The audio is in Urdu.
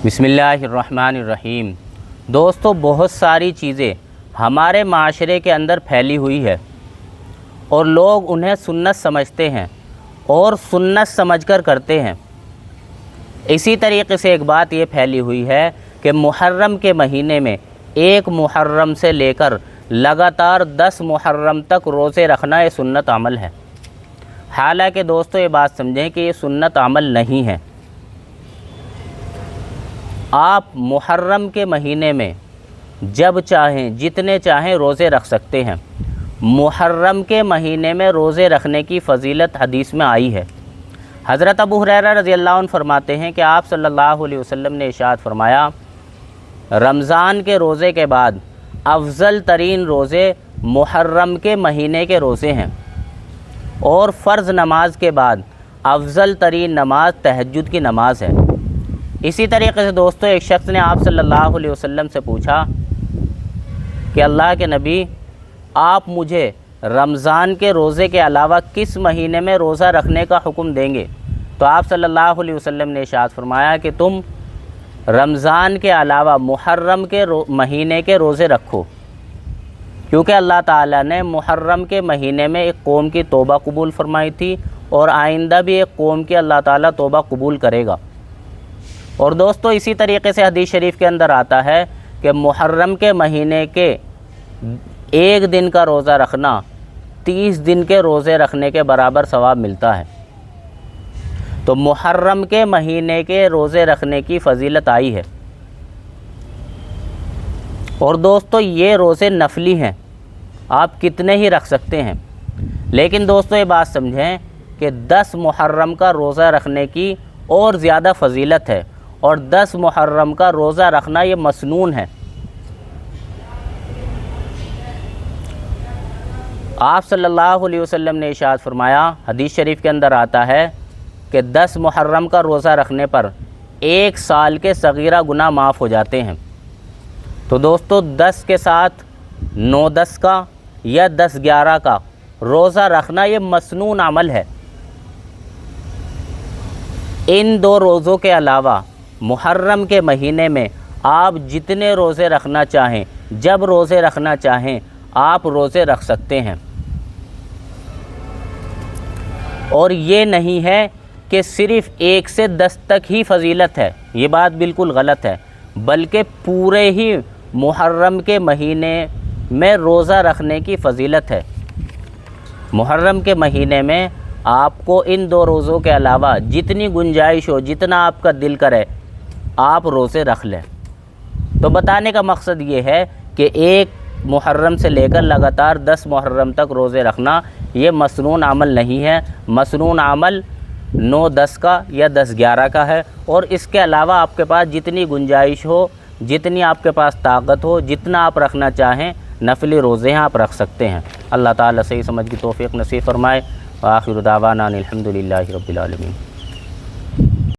بسم اللہ الرحمن الرحیم۔ دوستو، بہت ساری چیزیں ہمارے معاشرے کے اندر پھیلی ہوئی ہے اور لوگ انہیں سنت سمجھتے ہیں اور سنت سمجھ کر کرتے ہیں۔ اسی طریقے سے ایک بات یہ پھیلی ہوئی ہے کہ محرم کے مہینے میں 1 محرم سے لے کر لگاتار 10 محرم تک روزے رکھنا یہ سنت عمل ہے۔ حالانکہ دوستو یہ بات سمجھیں کہ یہ سنت عمل نہیں ہے۔ آپ محرم کے مہینے میں جب چاہیں جتنے چاہیں روزے رکھ سکتے ہیں۔ محرم کے مہینے میں روزے رکھنے کی فضیلت حدیث میں آئی ہے۔ حضرت ابو ہریرہ رضی اللہ عنہ فرماتے ہیں کہ آپ صلی اللہ علیہ وسلم نے ارشاد فرمایا، رمضان کے روزے کے بعد افضل ترین روزے محرم کے مہینے کے روزے ہیں، اور فرض نماز کے بعد افضل ترین نماز تہجد کی نماز ہے۔ اسی طریقے سے دوستو ایک شخص نے آپ صلی اللہ علیہ وسلم سے پوچھا کہ اللہ کے نبی، آپ مجھے رمضان کے روزے کے علاوہ کس مہینے میں روزہ رکھنے کا حکم دیں گے؟ تو آپ صلی اللہ علیہ وسلم نے ارشاد فرمایا کہ تم رمضان کے علاوہ محرم کے مہینے کے روزے رکھو، کیونکہ اللہ تعالیٰ نے محرم کے مہینے میں ایک قوم کی توبہ قبول فرمائی تھی، اور آئندہ بھی ایک قوم کی اللہ تعالیٰ توبہ قبول کرے گا۔ اور دوستو اسی طریقے سے حدیث شریف کے اندر آتا ہے کہ محرم کے مہینے کے 1 دن کا روزہ رکھنا 30 دن کے روزے رکھنے کے برابر ثواب ملتا ہے۔ تو محرم کے مہینے کے روزے رکھنے کی فضیلت آئی ہے۔ اور دوستو یہ روزے نفلی ہیں، آپ کتنے ہی رکھ سکتے ہیں، لیکن دوستو یہ بات سمجھیں کہ 10 محرم کا روزہ رکھنے کی اور زیادہ فضیلت ہے، اور 10 محرم کا روزہ رکھنا یہ مسنون ہے۔ آپ صلی اللہ علیہ وسلم نے ارشاد فرمایا، حدیث شریف کے اندر آتا ہے کہ 10 محرم کا روزہ رکھنے پر 1 سال کے صغیرہ گناہ معاف ہو جاتے ہیں۔ تو دوستو 10 کے ساتھ 9-10 کا یا 10-11 کا روزہ رکھنا یہ مسنون عمل ہے۔ ان 2 روزوں کے علاوہ محرم کے مہینے میں آپ جتنے روزے رکھنا چاہیں، جب روزے رکھنا چاہیں، آپ روزے رکھ سکتے ہیں۔ اور یہ نہیں ہے کہ صرف 1 سے 10 تک ہی فضیلت ہے، یہ بات بالکل غلط ہے، بلکہ پورے ہی محرم کے مہینے میں روزہ رکھنے کی فضیلت ہے۔ محرم کے مہینے میں آپ کو ان 2 روزوں کے علاوہ جتنی گنجائش ہو، جتنا آپ کا دل کرے، آپ روزے رکھ لیں۔ تو بتانے کا مقصد یہ ہے کہ 1 محرم سے لے کر لگاتار 10 محرم تک روزے رکھنا یہ مسنون عمل نہیں ہے۔ مسنون عمل 9-10 کا یا 10-11 کا ہے، اور اس کے علاوہ آپ کے پاس جتنی گنجائش ہو، جتنی آپ کے پاس طاقت ہو، جتنا آپ رکھنا چاہیں نفلی روزے ہیں آپ رکھ سکتے ہیں۔ اللہ تعالیٰ صحیح سمجھ کی توفیق نصیب فرمائے۔ وآخر دعوانا الحمد للہ رب العالمین۔